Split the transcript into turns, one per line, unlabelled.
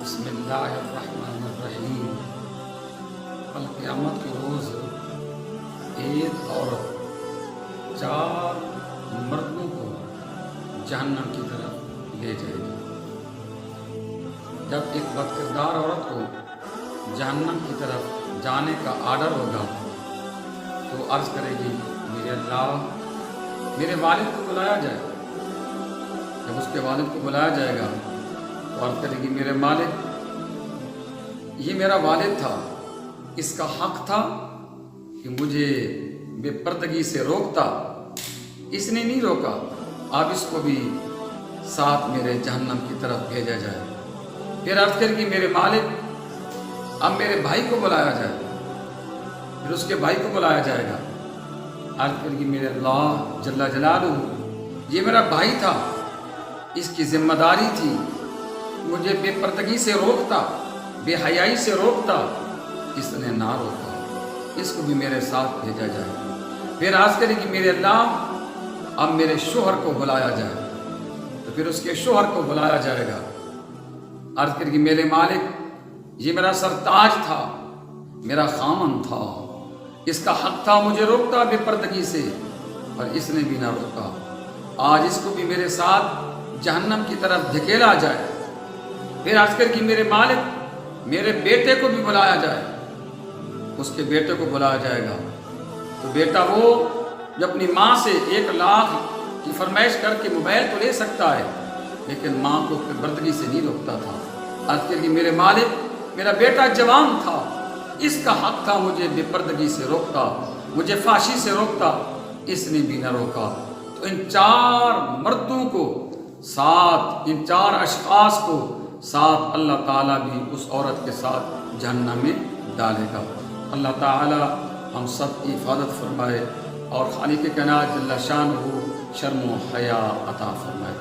بسم اللہ الرحمن الرحیم۔ کل قیامت کے روز ایک عورت 4 مردوں کو جہنم کی طرف لے جائے گی۔ جب ایک بد کردار عورت کو جہنم کی طرف جانے کا آرڈر ہوگا تو عرض کرے گی میرے اللہ میرے والد کو بلایا جائے۔ جب اس کے والد کو بلایا جائے گا تو عرض کرے گی میرے مالک یہ میرا والد تھا، اس کا حق تھا کہ مجھے بے پردگی سے روکتا، اس نے نہیں روکا، اب اس کو بھی ساتھ میرے جہنم کی طرف بھیجا جائے۔ پھر عرض کرے گی میرے مالک اب میرے بھائی کو بلایا جائے۔ پھر اس کے بھائی کو بلایا جائے گا، عرض کرے گی میرے اللہ جل جلالہ یہ میرا بھائی تھا، اس کی ذمہ داری تھی مجھے بے پردگی سے روکتا، بے حیائی سے روکتا، اس نے نہ روکا، اس کو بھی میرے ساتھ بھیجا جائے۔ پھر عرض کرے گی میرے اللہ اب میرے شوہر کو بلایا جائے۔ تو پھر اس کے شوہر کو بلایا جائے گا، عرض کرے گی میرے مالک یہ میرا سرتاج تھا، میرا خامن تھا، اس کا حق تھا مجھے روکتا بے پردگی سے، اور اس نے بھی نہ روکا، آج اس کو بھی میرے ساتھ جہنم کی طرف دھکیلا جائے۔ پھر عرض کر کہ میرے مالک میرے بیٹے کو بھی بلایا جائے۔ اس کے بیٹے کو بلایا جائے گا تو بیٹا وہ جو اپنی ماں سے 1 لاکھ کی فرمائش کر کے موبائل تو لے سکتا ہے لیکن ماں کو بے پردگی سے نہیں روکتا تھا۔ عرض کر کہ میرے مالک میرا بیٹا جوان تھا، اس کا حق تھا مجھے بے پردگی سے روکتا، مجھے فحشی سے روکتا، اس نے بھی نہ روکا۔ تو ان 4 مردوں کو ساتھ، ان 4 اشخاص کو ساتھ اللہ تعالیٰ بھی اس عورت کے ساتھ جہنم میں ڈالے گا۔ اللہ تعالیٰ ہم سب کی حفاظت فرمائے اور خالق کائنات جل شانہ شرم و حیا عطا فرمائے۔